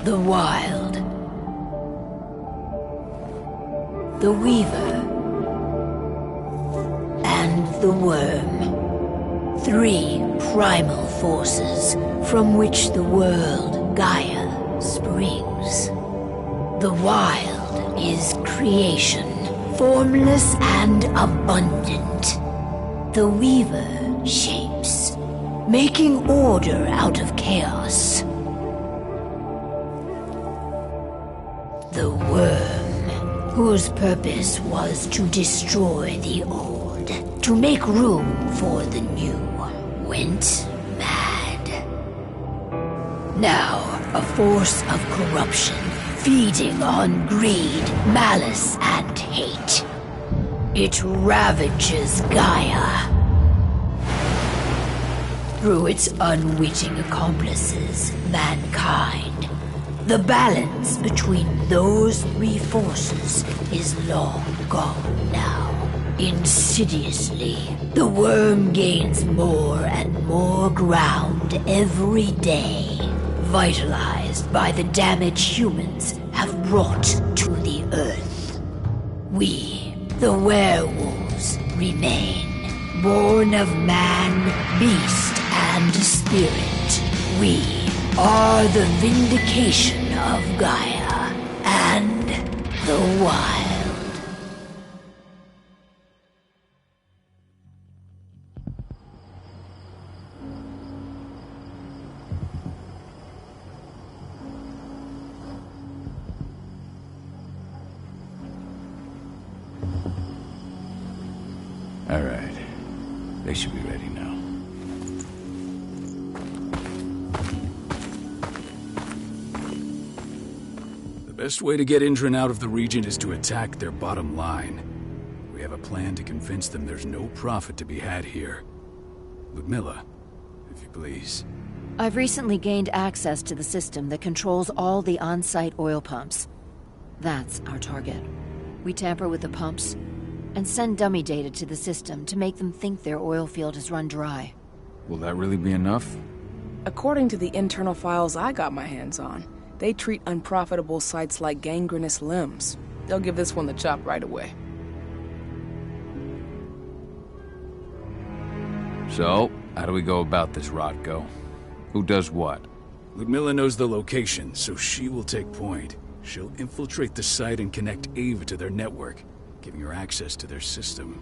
The Wild. The Weaver. And the Worm. 3 primal forces from which the world, Gaia, springs. The Wild is creation, formless and abundant. The Weaver shapes, making order out of chaos. The Worm, whose purpose was to destroy the old, to make room for the new, went mad. Now, a force of corruption, feeding on greed, malice, and hate. It ravages Gaia. Through its unwitting accomplices, mankind. The balance between those 3 forces is long gone now. Insidiously, the Worm gains more and more ground every day, vitalized by the damage humans have brought to the Earth. We, the Werewolves, remain, born of man, beast, and spirit. We are the vindication of Gaia and the Wild. All right. They should be ready now. The best way to get Indran out of the region is to attack their bottom line. We have a plan to convince them there's no profit to be had here. Ludmilla, if you please. I've recently gained access to the system that controls all the on-site oil pumps. That's our target. We tamper with the pumps and send dummy data to the system to make them think their oil field has run dry. Will that really be enough? According to the internal files I got my hands on, they treat unprofitable sites like gangrenous limbs. They'll give this one the chop right away. So, how do we go about this, Rodko? Who does what? Ludmilla knows the location, so she will take point. She'll infiltrate the site and connect Ava to their network, giving her access to their system.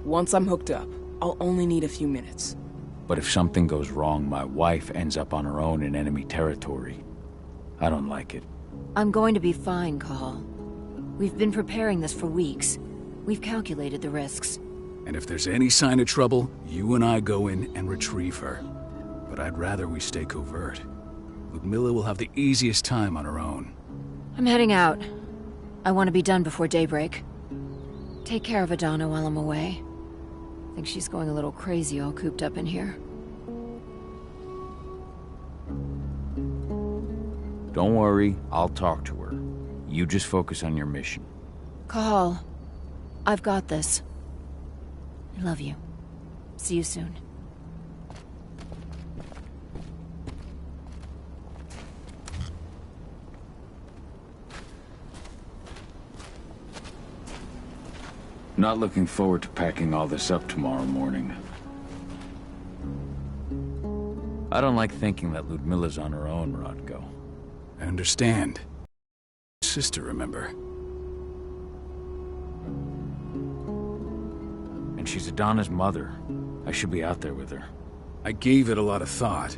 Once I'm hooked up, I'll only need a few minutes. But if something goes wrong, my wife ends up on her own in enemy territory. I don't like it. I'm going to be fine, Cahal. We've been preparing this for weeks. We've calculated the risks. And if there's any sign of trouble, you and I go in and retrieve her. But I'd rather we stay covert. Ludmilla will have the easiest time on her own. I'm heading out. I want to be done before daybreak. Take care of Adana while I'm away. I think she's going a little crazy all cooped up in here. Don't worry, I'll talk to her. You just focus on your mission. Cahal, I've got this. I love you. See you soon. Not looking forward to packing all this up tomorrow morning. I don't like thinking that Ludmilla's on her own, Rodko. I understand. Sister, remember? And she's Adana's mother. I should be out there with her. I gave it a lot of thought.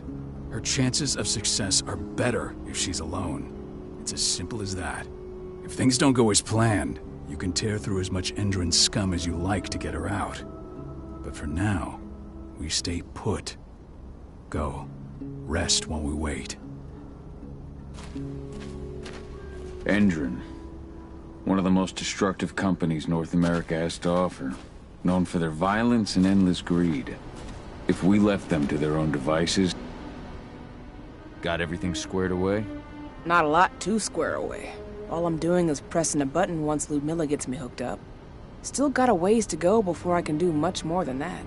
Her chances of success are better if she's alone. It's as simple as that. If things don't go as planned, you can tear through as much Endron scum as you like to get her out. But for now, we stay put. Go. Rest while we wait. Endron. One of the most destructive companies North America has to offer. Known for their violence and endless greed. If we left them to their own devices... Got everything squared away? Not a lot to square away. All I'm doing is pressing a button once Ludmilla gets me hooked up. Still got a ways to go before I can do much more than that.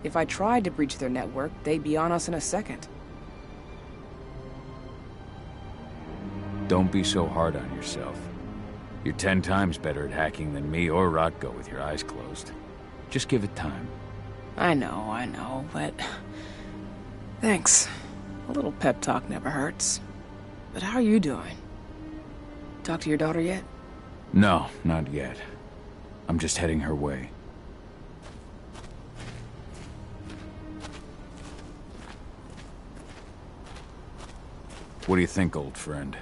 If I tried to breach their network, they'd be on us in a second. Don't be so hard on yourself. You're 10 times better at hacking than me or Rotko with your eyes closed. Just give it time. I know, but... Thanks. A little pep talk never hurts. But how are you doing? Talk to your daughter yet? No, not yet. I'm just heading her way. What do you think, old friend?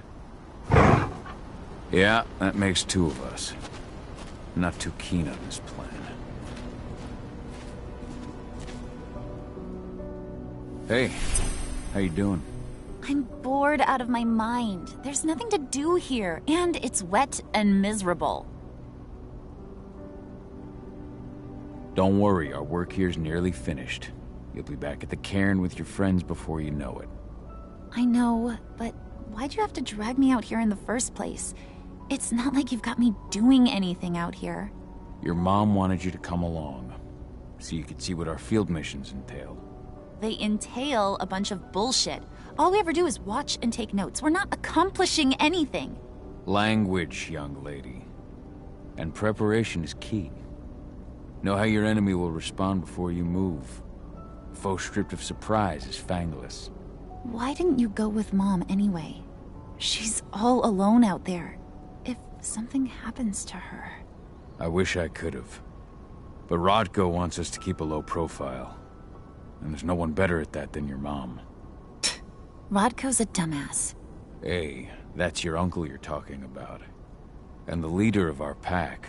Yeah, that makes 2 of us. Not too keen on this plan. Hey, how you doing? I'm bored out of my mind. There's nothing to do here, and it's wet and miserable. Don't worry, our work here's nearly finished. You'll be back at the cairn with your friends before you know it. I know, but why'd you have to drag me out here in the first place? It's not like you've got me doing anything out here. Your mom wanted you to come along, so you could see what our field missions entail. They entail a bunch of bullshit. All we ever do is watch and take notes. We're not accomplishing anything. Language, young lady. And preparation is key. Know how your enemy will respond before you move. A foe stripped of surprise is fangless. Why didn't you go with Mom anyway? She's all alone out there. If something happens to her... I wish I could have. But Rodko wants us to keep a low profile. And there's no one better at that than your mom. Rodko's a dumbass. Hey, that's your uncle you're talking about. And the leader of our pack.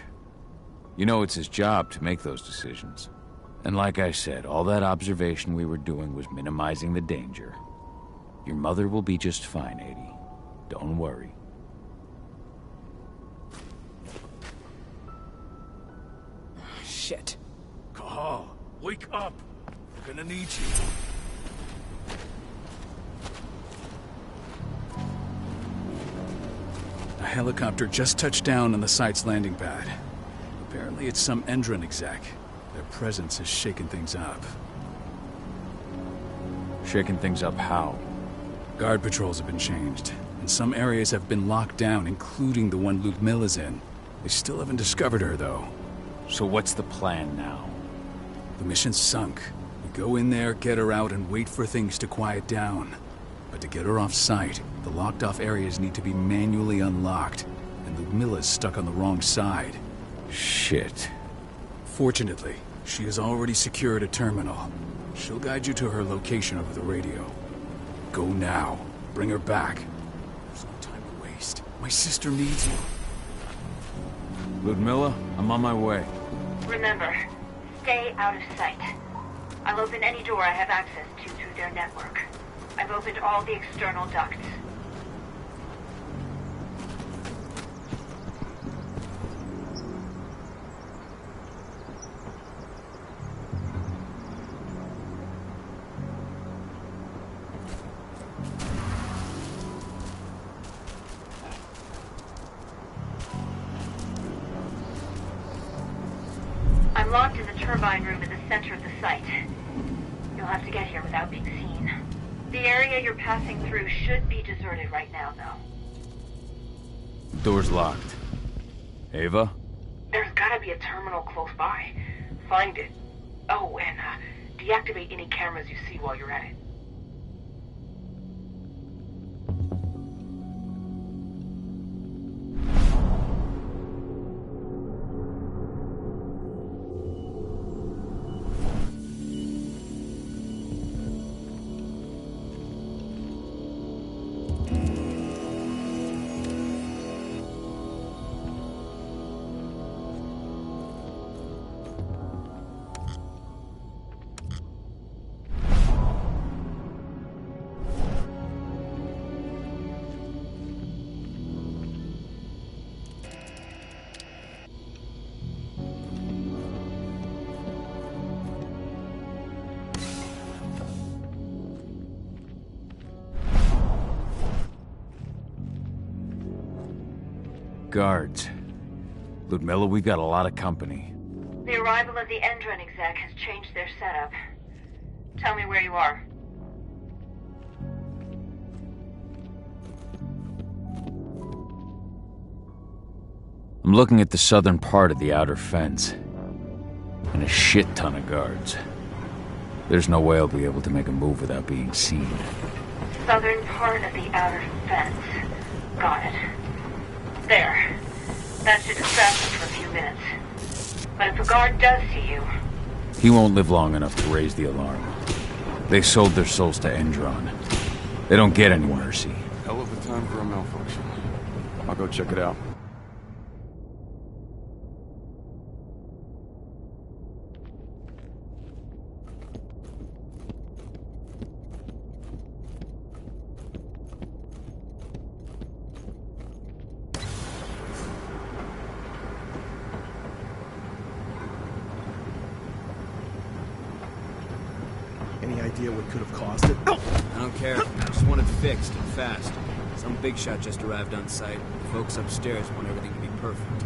You know it's his job to make those decisions. And like I said, all that observation we were doing was minimizing the danger. Your mother will be just fine, Adie. Don't worry. Shit. Cahal, wake up! We're gonna need you. A helicopter just touched down on the site's landing pad. Apparently it's some Endron exec. Their presence has shaken things up. Shaking things up how? Guard patrols have been changed, and some areas have been locked down, including the one Ludmilla's in. They still haven't discovered her, though. So what's the plan now? The mission's sunk. We go in there, get her out, and wait for things to quiet down. But to get her off site, the locked-off areas need to be manually unlocked, and Ludmilla's stuck on the wrong side. Shit. Fortunately, she has already secured a terminal. She'll guide you to her location over the radio. Go now. Bring her back. There's no time to waste. My sister needs you. Ludmilla, I'm on my way. Remember, stay out of sight. I'll open any door I have access to through their network. I've opened all the external ducts. I'm locked in the turbine room in the center of the site. You'll have to get here without being seen. The area you're passing through should be deserted right now, though. Door's locked. Ava? There's gotta be a terminal close by. Find it. Oh, and deactivate any cameras you see while you're at it. Guards. Ludmilla, we've got a lot of company. The arrival of the Endron exec has changed their setup. Tell me where you are. looking at the southern part of the outer fence. And a shit ton of guards. There's no way I'll be able to make a move without being seen. Southern part of the outer fence. Got it. There. That should distract them for a few minutes. But if a guard does see you... He won't live long enough to raise the alarm. They sold their souls to Endron. They don't get any mercy. Hell of a time for a malfunction. I'll go check it out. Any idea what could have caused it? I don't care. I just want it fixed and fast. Some big shot just arrived on site. The folks upstairs want everything to be perfect.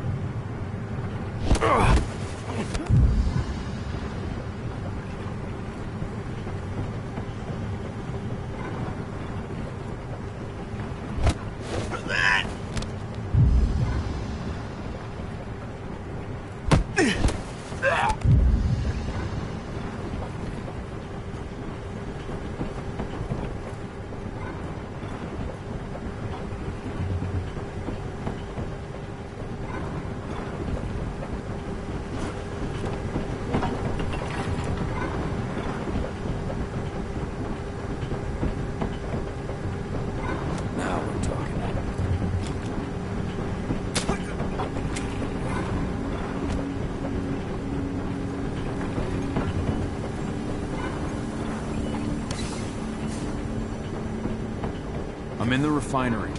I'm in the refinery.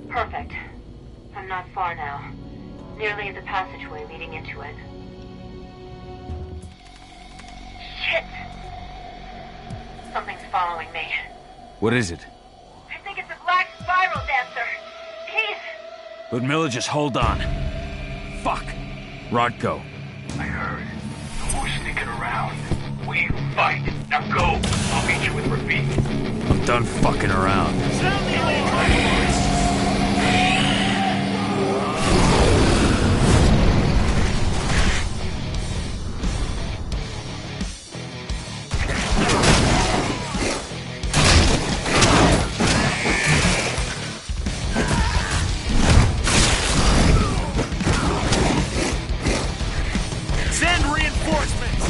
Perfect. I'm not far now. Nearly at the passageway leading into it. Shit! Something's following me. What is it? I think it's a black spiral dancer. He's... Ludmilla, just hold on. Fuck. Rodko. I heard. No more sneaking around. We fight. Now go. I'll meet you with Rafik. I'm done fucking around. Send reinforcements!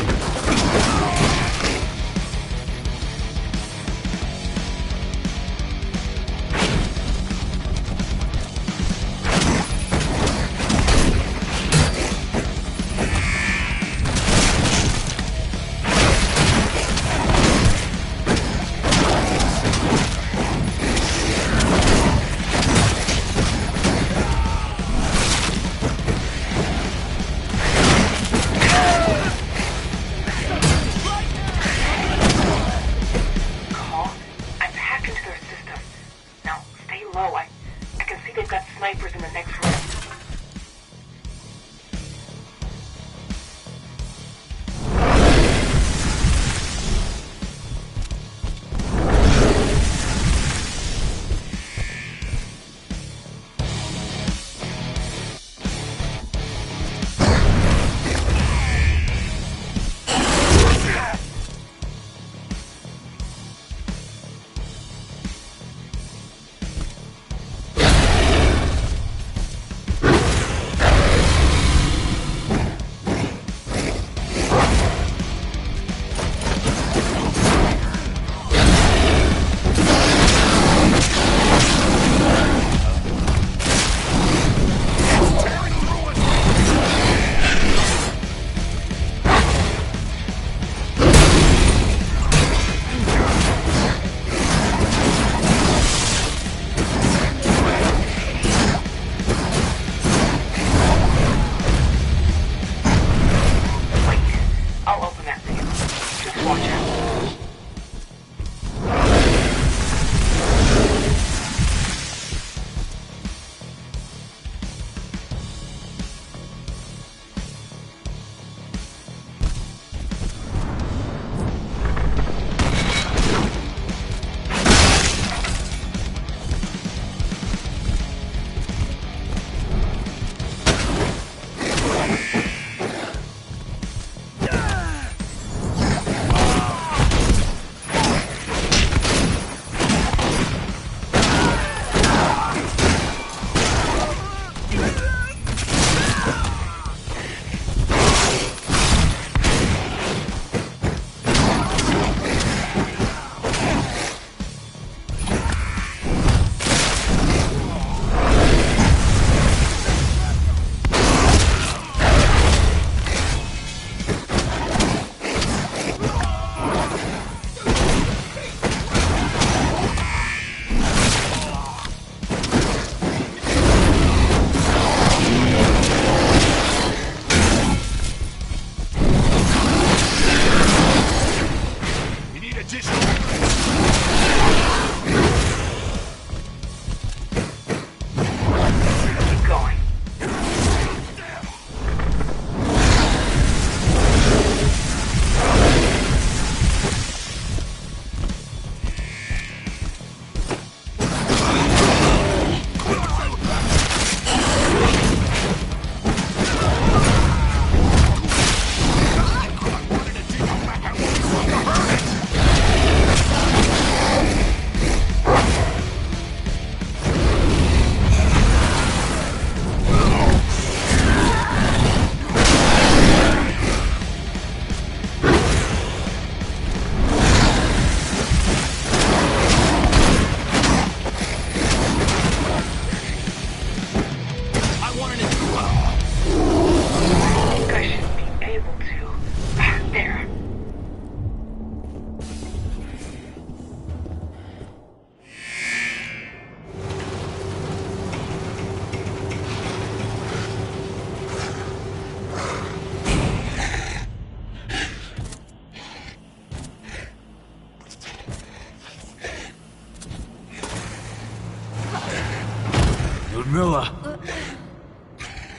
Milla!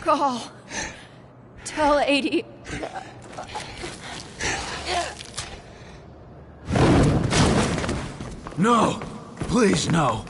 Call. Tell 80. No! Please, no!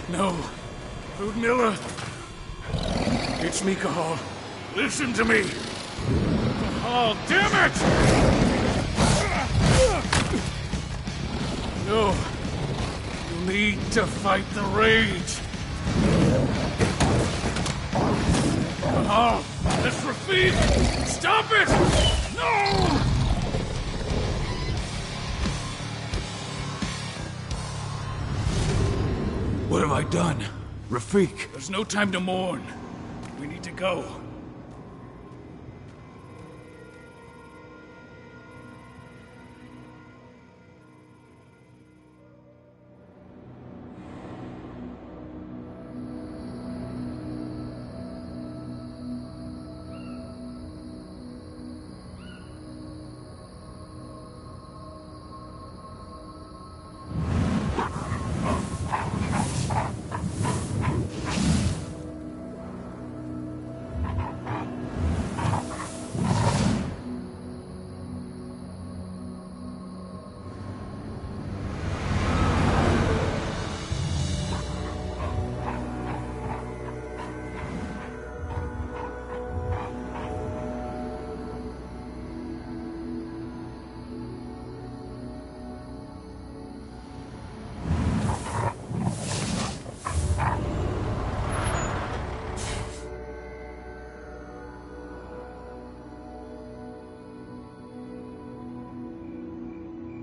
No. Ludmilla. It's me, Cahal. Listen to me. Cahal, damn it! No. You need to fight the rage. Cahal, this Rafik! Stop it! No! What have I done? Rafik! There's no time to mourn. We need to go.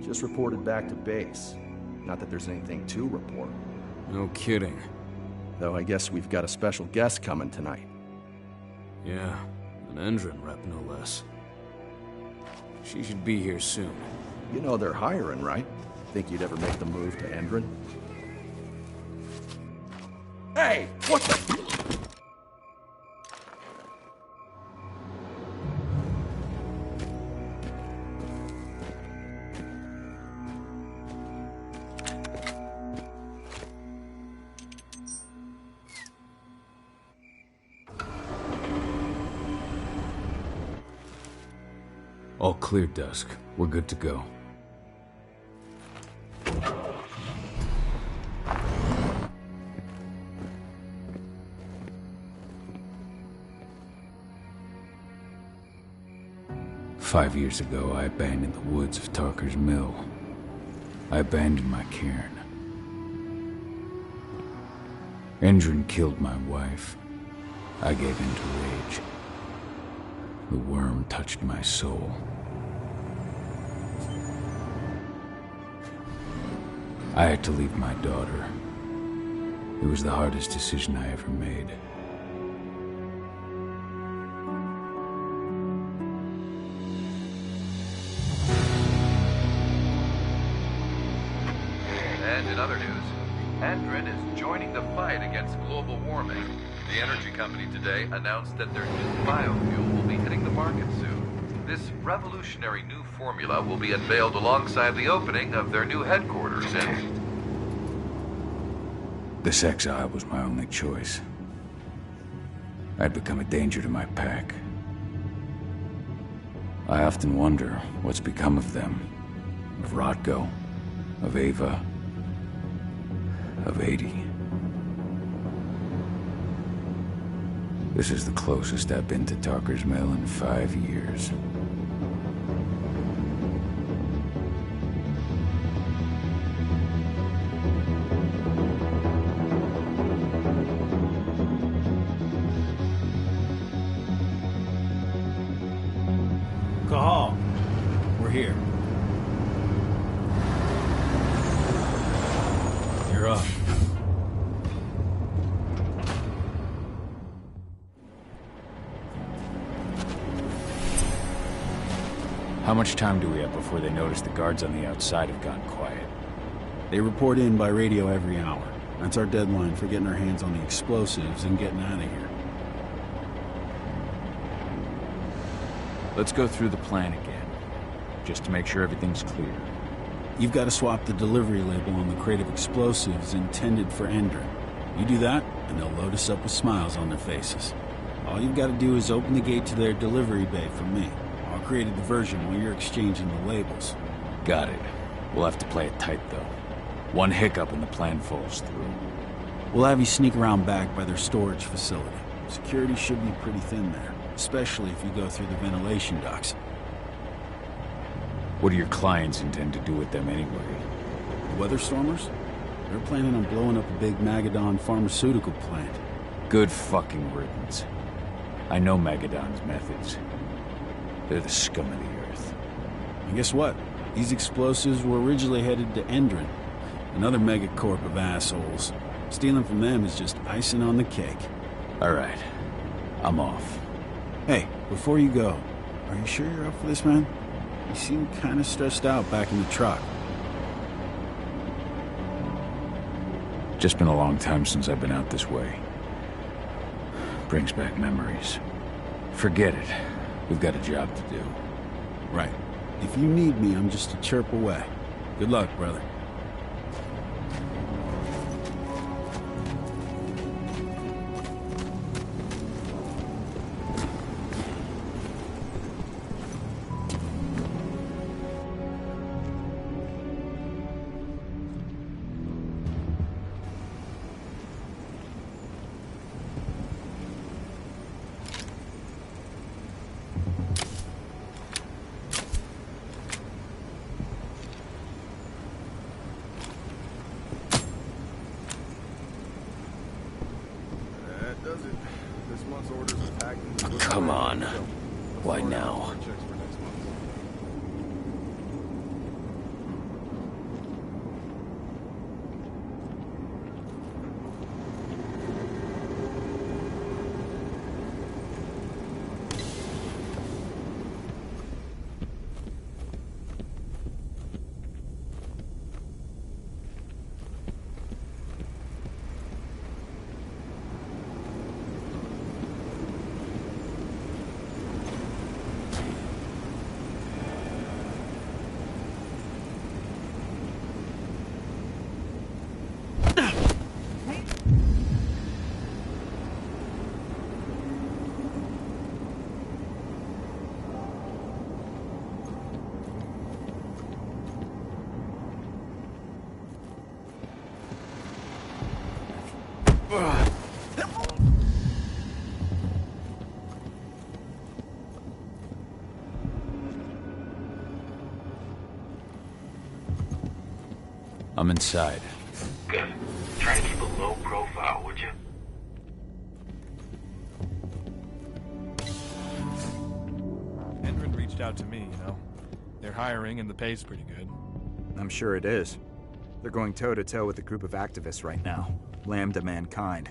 Just reported back to base. Not that there's anything to report. No kidding. Though I guess we've got a special guest coming tonight. Yeah, an Endron rep no less. She should be here soon. You know they're hiring, right? Think you'd ever make the move to Endron? Hey! What the... All clear, Dusk. We're good to go. "5 years ago, I abandoned the woods of Tarker's Mill. I abandoned my cairn. Endron killed my wife, I gave in to rage. The worm touched my soul. I had to leave my daughter. It was the hardest decision I ever made. And in other news, Endrin is joining the fight against global warming. The energy company today announced that their new biofuel will be hitting the market soon. This revolutionary new formula will be unveiled alongside the opening of their new headquarters in... This exile was my only choice. I'd become a danger to my pack. I often wonder what's become of them. Of Rotko, of Ava, of 80. This is the closest I've been to Talker's Mill in 5 years. Cahal, we're here. You're up. How much time do we have before they notice the guards on the outside have gone quiet? They report in by radio every hour. That's our deadline for getting our hands on the explosives and getting out of here. Let's go through the plan again, just to make sure everything's clear. You've got to swap the delivery label on the crate of explosives intended for Endrin. You do that, and they'll load us up with smiles on their faces. All you've got to do is open the gate to their delivery bay for me. I'll create a diversion while you're exchanging the labels. Got it. We'll have to play it tight, though. One hiccup and the plan falls through. We'll have you sneak around back by their storage facility. Security should be pretty thin there, especially if you go through the ventilation ducts. What do your clients intend to do with them anyway? The Weatherstormers? They're planning on blowing up a big Magadon pharmaceutical plant. Good fucking riddance. I know Magadon's methods. They're the scum of the earth. And guess what? These explosives were originally headed to Endrin, another megacorp of assholes. Stealing from them is just icing on the cake. All right. I'm off. Hey, before you go, are you sure you're up for this, man? You seem kind of stressed out back in the truck. Just been a long time since I've been out this way. Brings back memories. Forget it. We've got a job to do. Right. If you need me, I'm just a chirp away. Good luck, brother. Come on. Why now? I'm inside. Good. Try to keep a low profile, would you? reached out to me, you know. They're hiring and the pay's pretty good. I'm sure it is. They're going toe-to-toe with a group of activists right now. Lambda Mankind.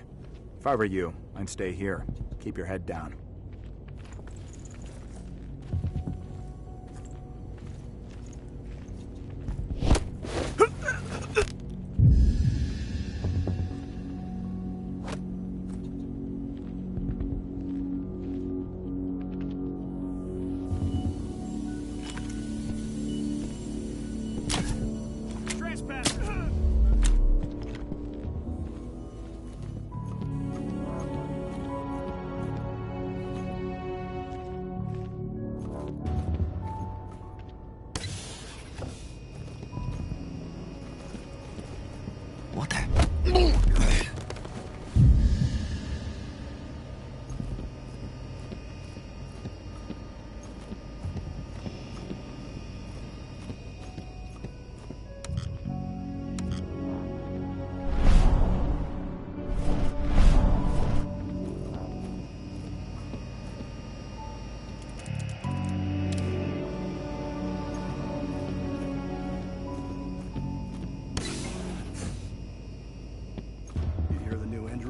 If I were you, I'd stay here. Keep your head down.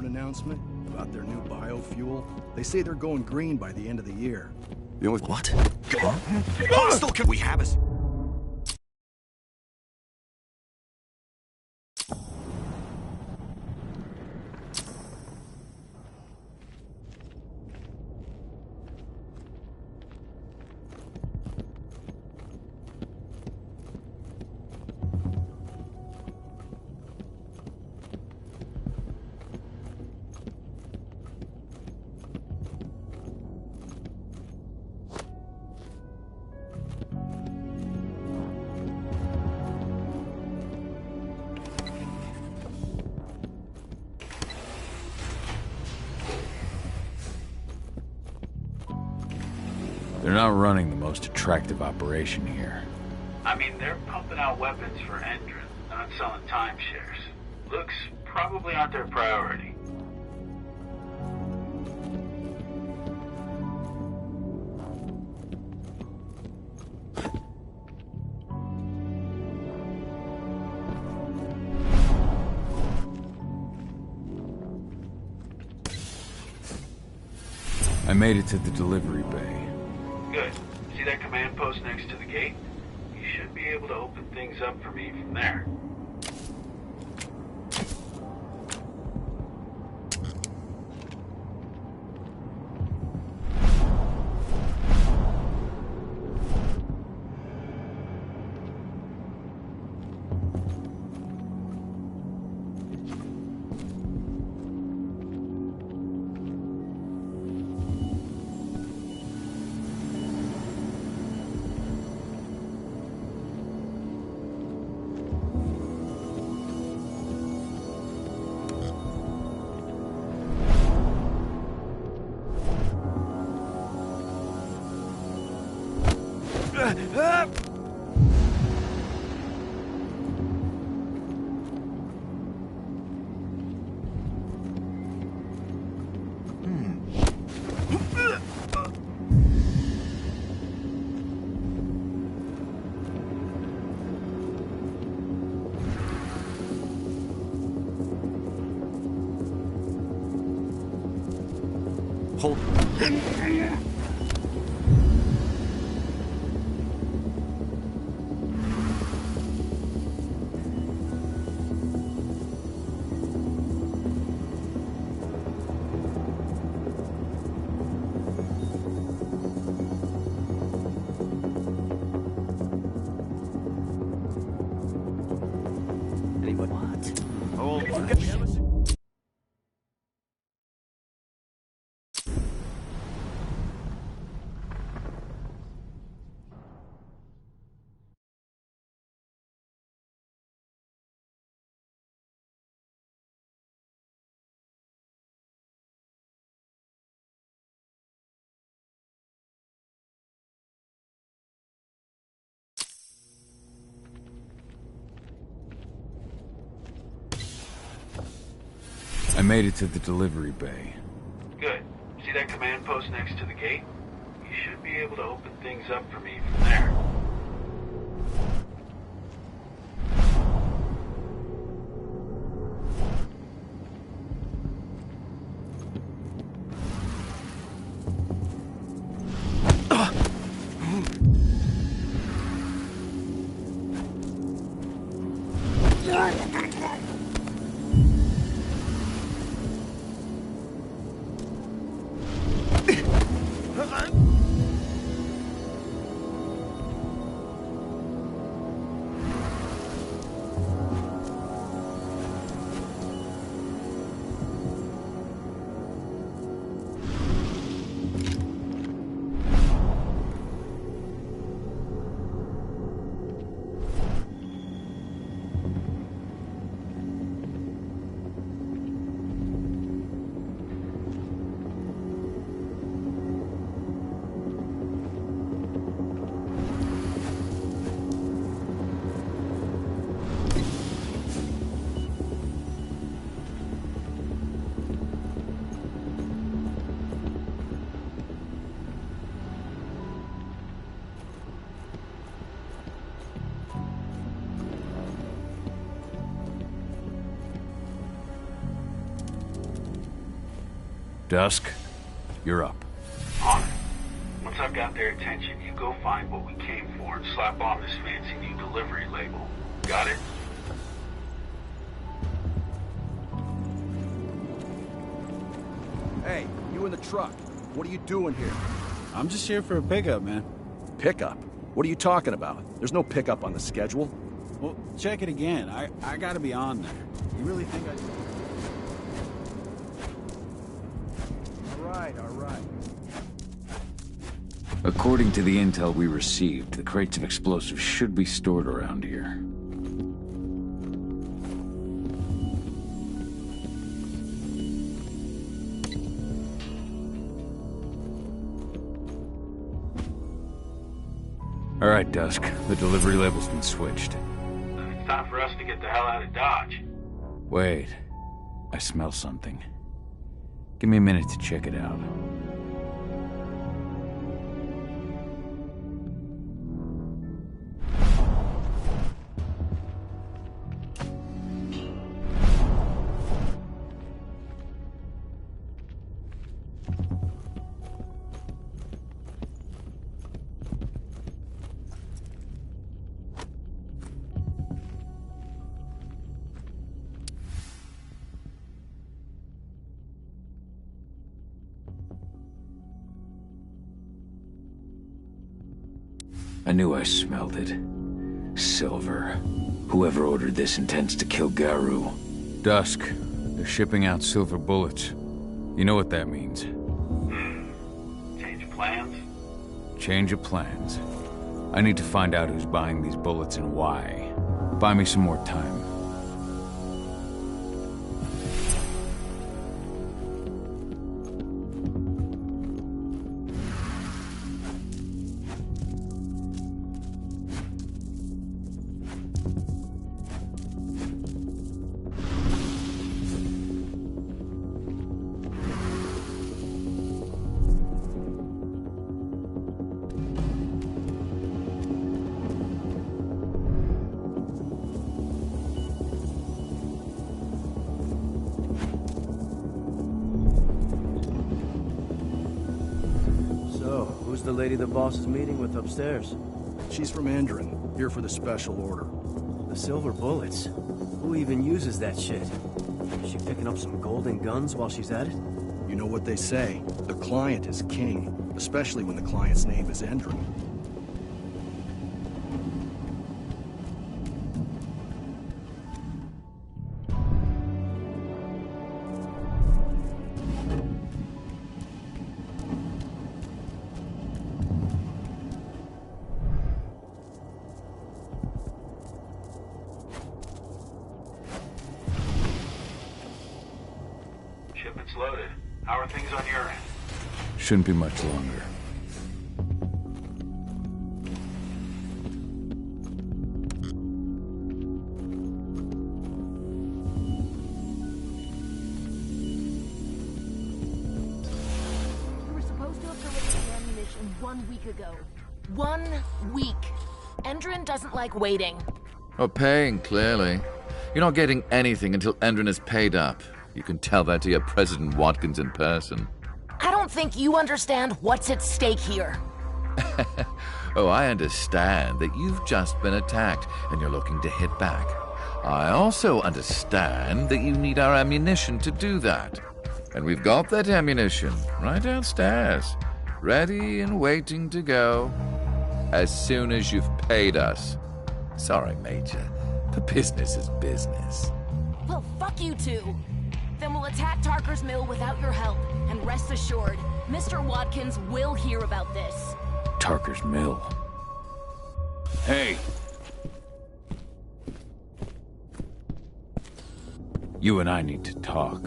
Announcement about their new biofuel. They say they're going green by the end of the year. The only what? Hostile, can we have us? They're not running the most attractive operation here. I mean, they're pumping out weapons for Endron, not selling timeshares. Looks probably aren't their priority. I made it to the delivery bay. Good. See that command post next to the gate? You should be able to open things up for me from there. Hold. Anyone? What? Hold. I made it to the delivery bay. Good. See that command post next to the gate? You should be able to open things up for me from there. Dusk, you're up. On it. Once I've got their attention, you go find what we came for and slap on this fancy new delivery label. Got it? Hey, you in the truck. What are you doing here? I'm just here for a pickup, man. Pickup? What are you talking about? There's no pickup on the schedule. Well, check it again. I gotta be on there. You really think I... All right. According to the intel we received, the crates of explosives should be stored around here. All right, Dusk. The delivery label's been switched. Then it's time for us to get the hell out of Dodge. Wait. I smell something. Give me a minute to check it out. I knew I smelled it. Silver. Whoever ordered this intends to kill Garu. Dusk. They're shipping out silver bullets. You know what that means. Change of plans? Change of plans. I need to find out who's buying these bullets and why. Buy me some more time. Who's the lady the boss is meeting with upstairs? She's from Endron, here for the special order. The silver bullets? Who even uses that shit? Is she picking up some golden guns while she's at it? You know what they say, the client is king, especially when the client's name is Endron. Shipment's loaded. How are things on your end? Shouldn't be much longer. We were supposed to have delivered the ammunition 1 week week ago. 1 week. Endron doesn't like waiting. Or paying, clearly. You're not getting anything until Endron is paid up. You can tell that to your President Watkins in person. I don't think you understand what's at stake here. Oh, I understand that you've just been attacked and you're looking to hit back. I also understand that you need our ammunition to do that. And we've got that ammunition right downstairs, ready and waiting to go as soon as you've paid us. Sorry, Major, but business is business. Well, fuck you two. Then we'll attack Tarker's Mill without your help, and rest assured, Mr. Watkins will hear about this. Tarker's Mill. Hey! You and I need to talk.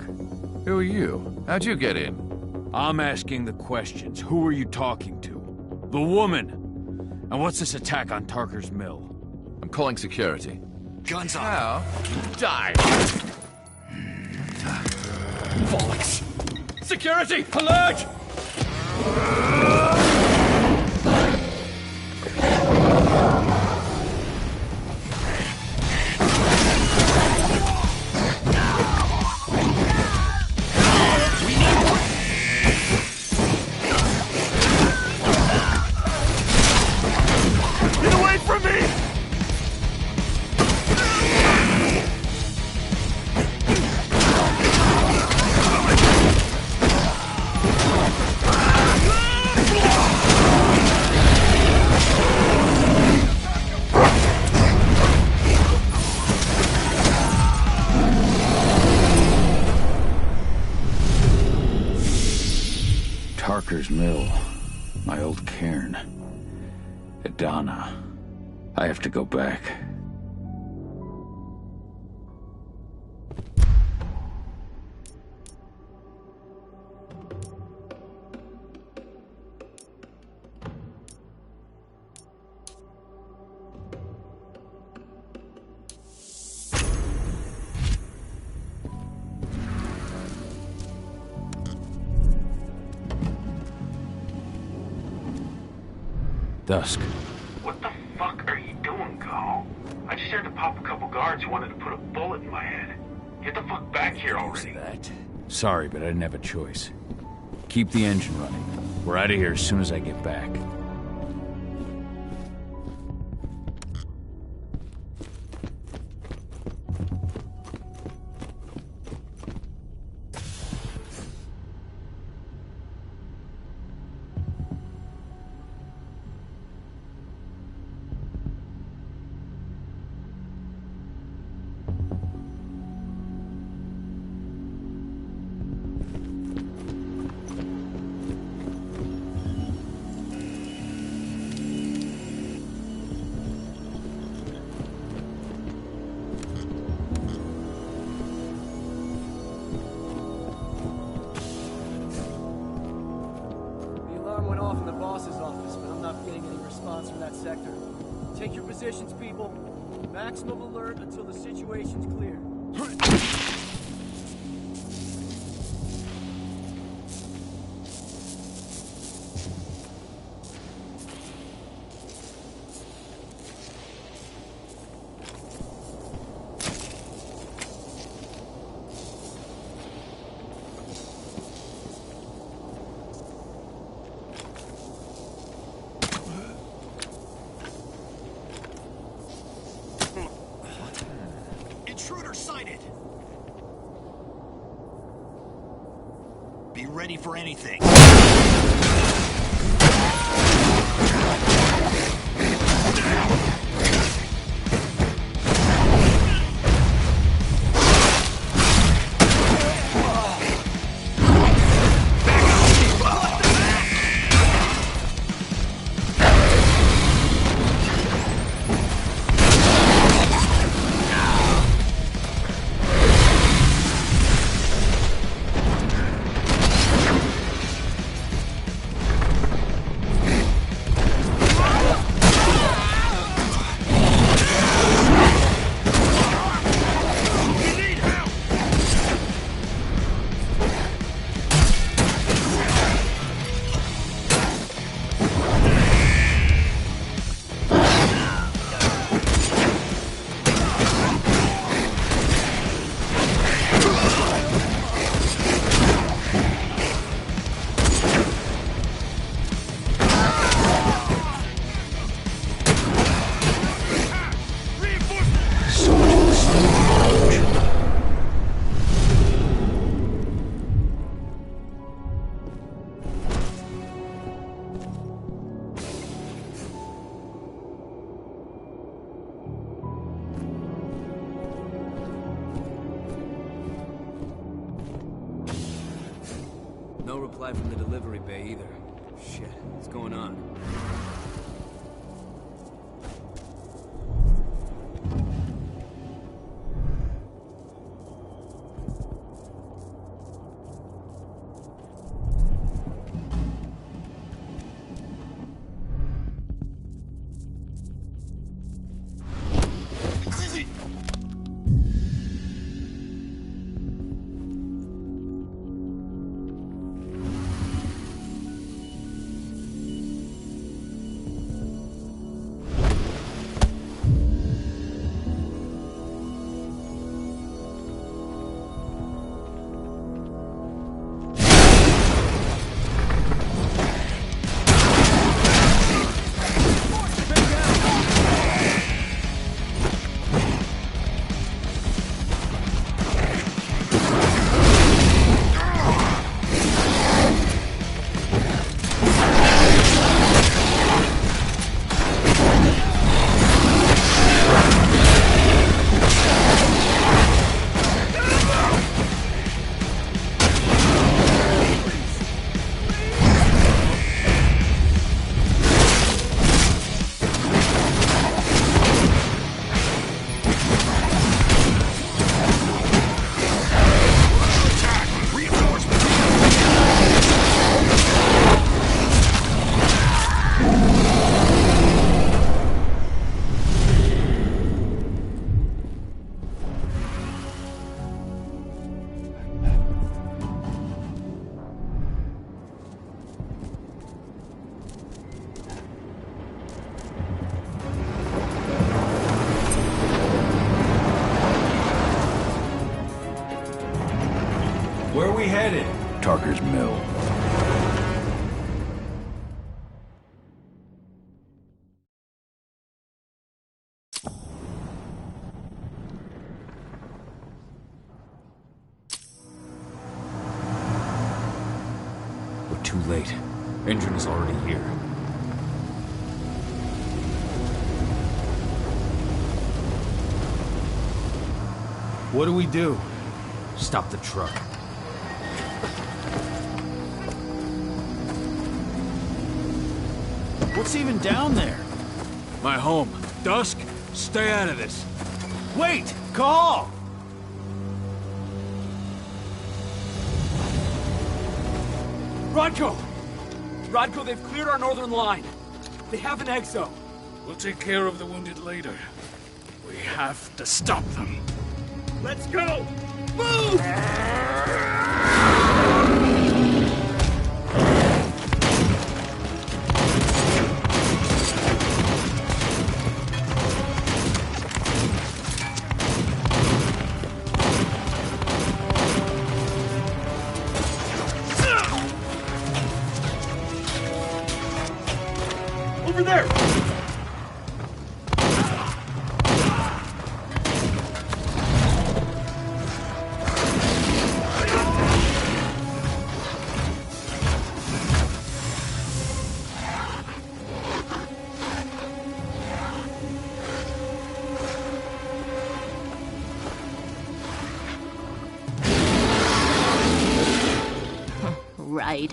Who are you? How'd you get in? I'm asking the questions. Who are you talking to? The woman! And what's this attack on Tarker's Mill? I'm calling security. Guns up. Now, die! Bollocks! Security! Alert! Get away from me! Tarker's Mill. My old cairn. Adana. I have to go back. Dusk. What the fuck are you doing, Carl? I just had to pop a couple guards who wanted to put a bullet in my head. Get the fuck back here already. Sorry, but I didn't have a choice. Keep the engine running. We're out of here as soon as I get back. Take your positions, people. Maximum alert until the situation's clear. Be ready for anything. reply from the delivery bay either. Shit, what's going on? Where are we headed? Tarker's Mill. We're too late. Engine is already here. What do we do? Stop the truck. What's even down there? My home. Dusk, stay out of this. Wait! Call! Rodko! Rodko, they've cleared our northern line. They have an exo. We'll take care of the wounded later. We have to stop them. Let's go! Move! Over there! Right.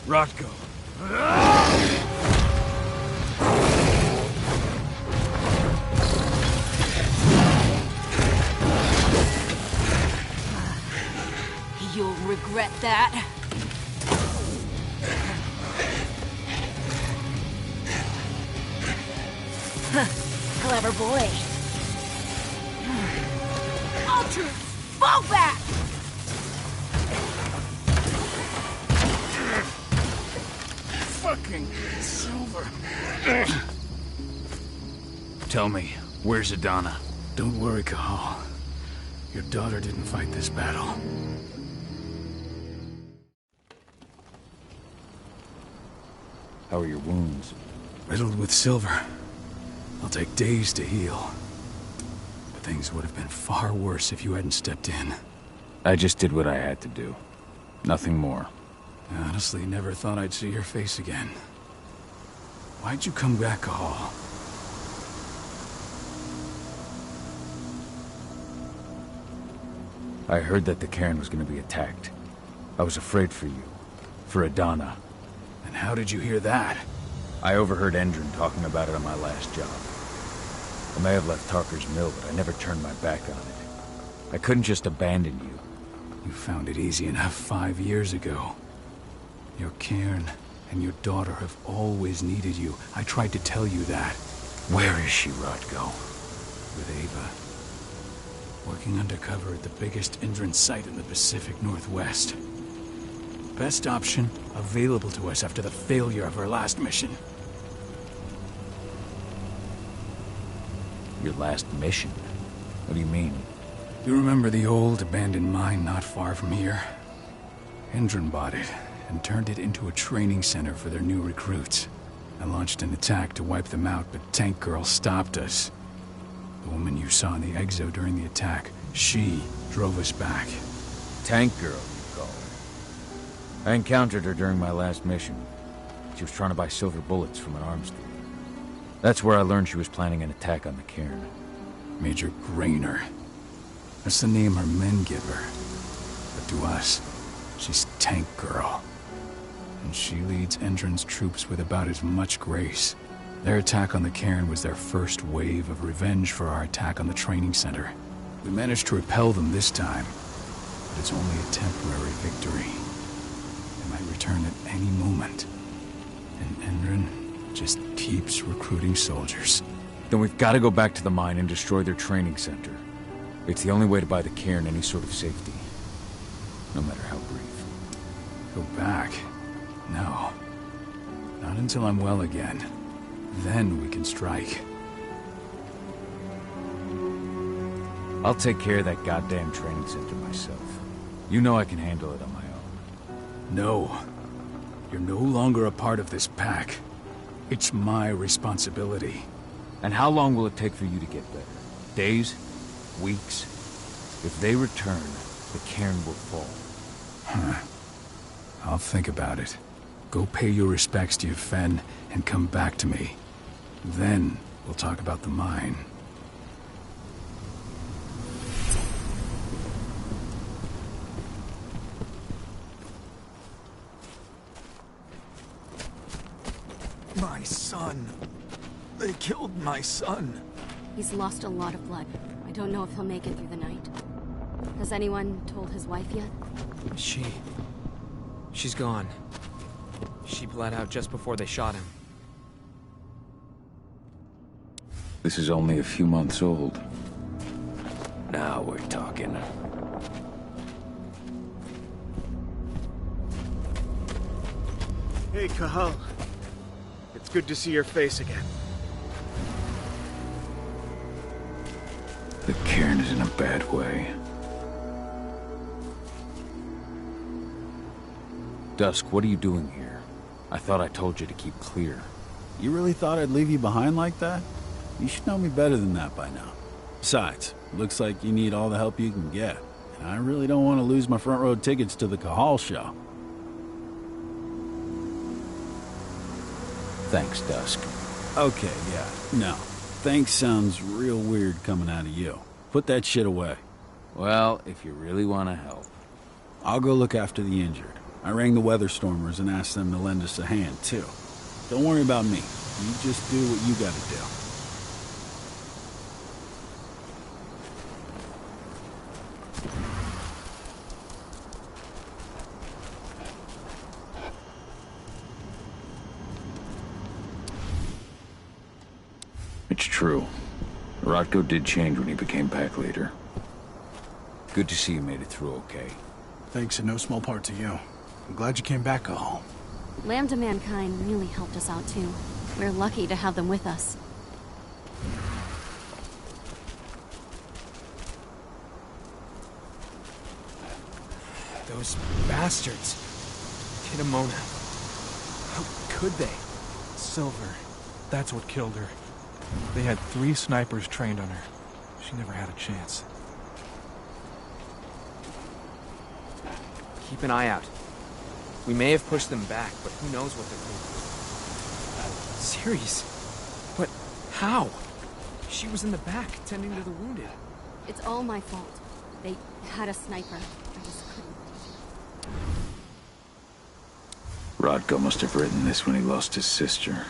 Rodko. You'll regret that. Clever boy. Ultra, fall back! Fucking Silver. Tell me, where's Adana? Don't worry, Cahal. Your daughter didn't fight this battle. How are your wounds? Riddled with silver. They'll take days to heal. But things would have been far worse if you hadn't stepped in. I just did what I had to do. Nothing more. I honestly never thought I'd see your face again. Why'd you come back, Cahal? I heard that the cairn was going to be attacked. I was afraid for you. For Adana. And how did you hear that? I overheard Endron talking about it on my last job. I may have left Tarker's Mill, but I never turned my back on it. I couldn't just abandon you. You found it easy enough 5 years ago. Your cairn and your daughter have always needed you. I tried to tell you that. Where is she, Rodko? With Ava. Working undercover at the biggest Endron site in the Pacific Northwest. Best option available to us after the failure of our last mission. Your last mission? What do you mean? You remember the old abandoned mine not far from here? Endron bought it and turned it into a training center for their new recruits. I launched an attack to wipe them out, but Tank Girl stopped us. The woman you saw in the exo during the attack, she drove us back. Tank Girl, you call her. I encountered her during my last mission. She was trying to buy silver bullets from an arms dealer. That's where I learned she was planning an attack on the cairn. Major Grainer. That's the name her men give her. But to us, she's Tank Girl. And she leads Endron's troops with about as much grace. Their attack on the cairn was their first wave of revenge for our attack on the training center. We managed to repel them this time, but it's only a temporary victory. They might return at any moment. And Endron just keeps recruiting soldiers. Then we've got to go back to the mine and destroy their training center. It's the only way to buy the cairn any sort of safety. No matter how brief. Go back? No. Not until I'm well again. Then we can strike. I'll take care of that goddamn training center myself. You know I can handle it on my own. No. You're no longer a part of this pack. It's my responsibility. And how long will it take for you to get better? Days? Weeks? If they return, the cairn will fall. Huh. I'll think about it. Go pay your respects to your Fen and come back to me. Then we'll talk about the mine. My son. They killed my son. He's lost a lot of blood. I don't know if he'll make it through the night. Has anyone told his wife yet? She's gone. She bled out just before they shot him. This is only a few months old. Now we're talking. Hey, Cahal. It's good to see your face again. The cairn is in a bad way. Dusk, what are you doing here? I thought I told you to keep clear. You really thought I'd leave you behind like that? You should know me better than that by now. Besides, looks like you need all the help you can get. And I really don't want to lose my front row tickets to the Cahal show. Thanks, Dusk. Okay, yeah. No. Thanks sounds real weird coming out of you. Put that shit away. Well, if you really want to help. I'll go look after the injured. I rang the weather stormers and asked them to lend us a hand, too. Don't worry about me. You just do what you gotta do. It's true. Rodko did change when he became pack leader. Good to see you made it through okay. Thanks in no small part to you. I'm glad you came back, Cahal. Lambda Mankind really helped us out too. We're lucky to have them with us. Those bastards. Kitamona. How could they? Silver. That's what killed her. They had 3 snipers trained on her. She never had a chance. Keep an eye out. We may have pushed them back, but who knows what they're doing. Series? But how? She was in the back, tending to the wounded. It's all my fault. They had a sniper. I just couldn't. Rodko must have written this when he lost his sister.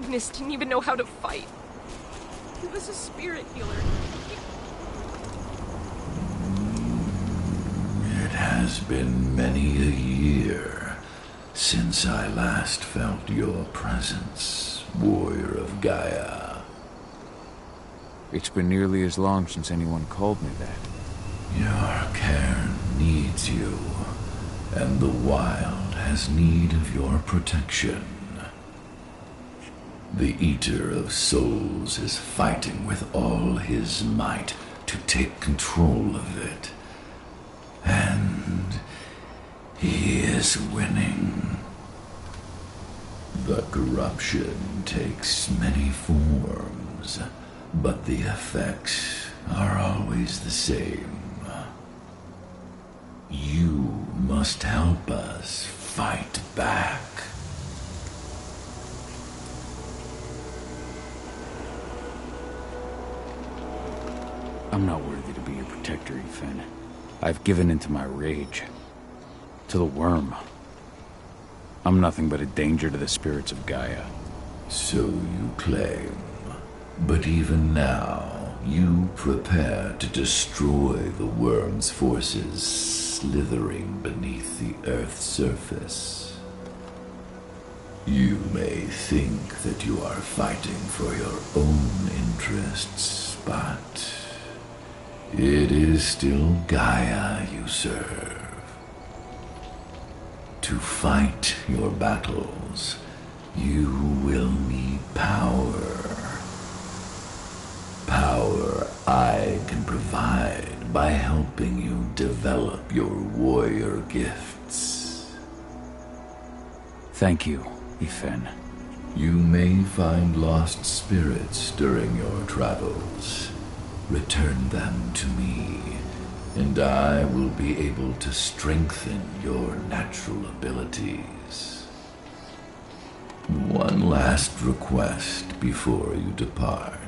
Magnus didn't even know how to fight. He was a spirit healer. It has been many a year since I last felt your presence, warrior of Gaia. It's been nearly as long since anyone called me that. Your cairn needs you, and the wild has need of your protection. The Eater of Souls is fighting with all his might to take control of it. And he is winning. The corruption takes many forms, but the effects are always the same. You must help us fight back. I'm not worthy to be your protector, Ethan. I've given in to my rage. To the worm. I'm nothing but a danger to the spirits of Gaia. So you claim. But even now, you prepare to destroy the worm's forces slithering beneath the Earth's surface. You may think that you are fighting for your own interests, but it is still Gaia you serve. To fight your battles, you will need power. Power I can provide by helping you develop your warrior gifts. Thank you, Ethan. You may find lost spirits during your travels. Return them to me, and I will be able to strengthen your natural abilities. One last request before you depart.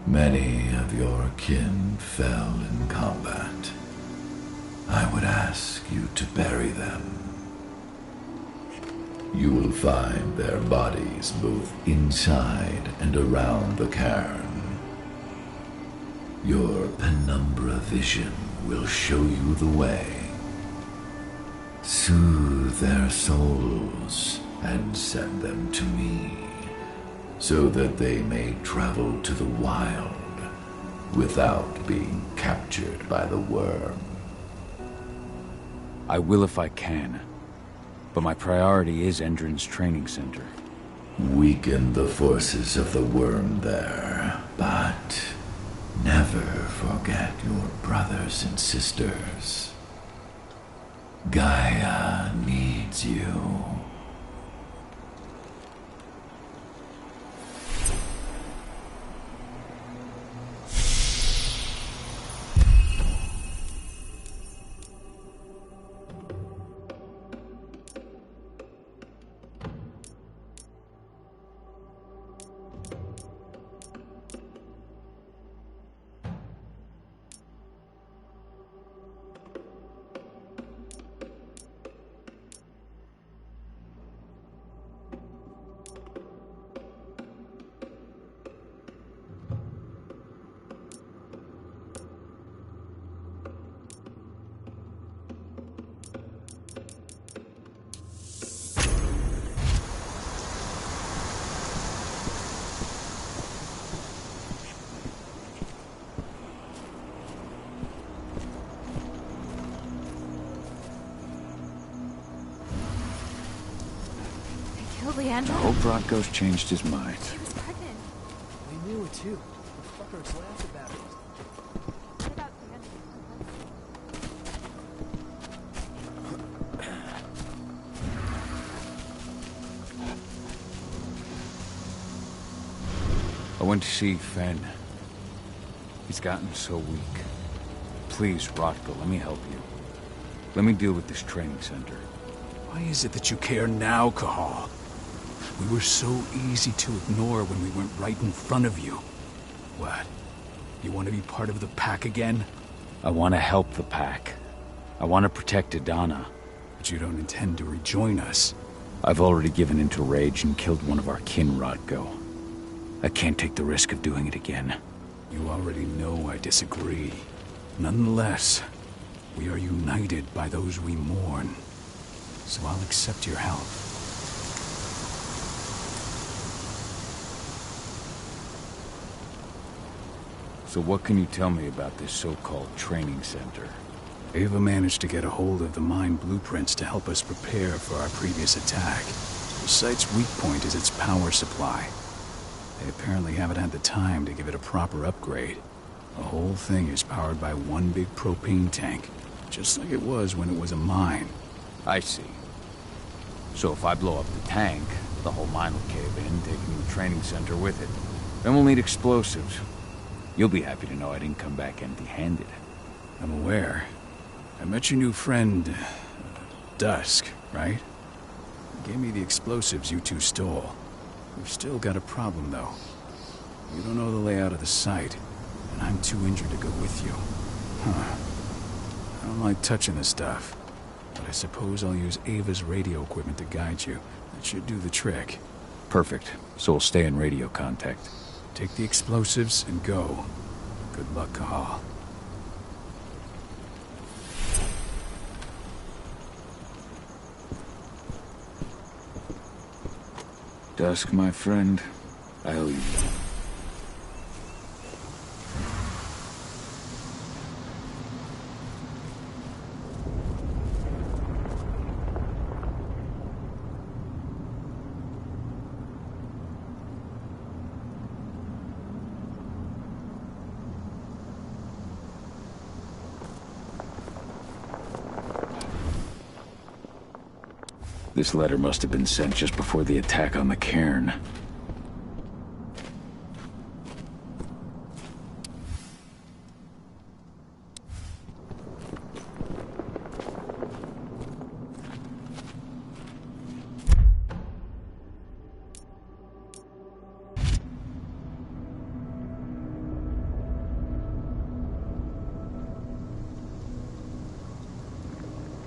Many of your kin fell in combat. I would ask you to bury them. You will find their bodies both inside and around the cairn. Your penumbra vision will show you the way. Soothe their souls and send them to me, so that they may travel to the wild without being captured by the worm. I will if I can, but my priority is Endron's training center. Weaken the forces of the worm there, but never forget your brothers and sisters. Gaia needs you. I hope Rodko's changed his mind. She was pregnant. We knew it too. The fuckers laughed about it. What about I went to see Fenn. He's gotten so weak. Please, Rotko, let me help you. Let me deal with this training center. Why is it that you care now, Cahal? We were so easy to ignore when we went right in front of you. What? You want to be part of the pack again? I want to help the pack. I want to protect Adana. But you don't intend to rejoin us. I've already given into rage and killed one of our kin, Rotko. I can't take the risk of doing it again. You already know I disagree. Nonetheless, we are united by those we mourn. So I'll accept your help. So what can you tell me about this so-called training center? Ava managed to get a hold of the mine blueprints to help us prepare for our previous attack. The site's weak point is its power supply. They apparently haven't had the time to give it a proper upgrade. The whole thing is powered by one big propane tank, just like it was when it was a mine. I see. So if I blow up the tank, the whole mine will cave in, taking the training center with it. Then we'll need explosives. You'll be happy to know I didn't come back empty-handed. I'm aware. I met your new friend, Dusk, right? He gave me the explosives you two stole. We've still got a problem, though. You don't know the layout of the site, and I'm too injured to go with you. Huh. I don't like touching this stuff, but I suppose I'll use Ava's radio equipment to guide you. That should do the trick. Perfect. So we'll stay in radio contact. Take the explosives and go. Good luck, Cahal. Dusk, my friend, I owe you. This letter must have been sent just before the attack on the cairn.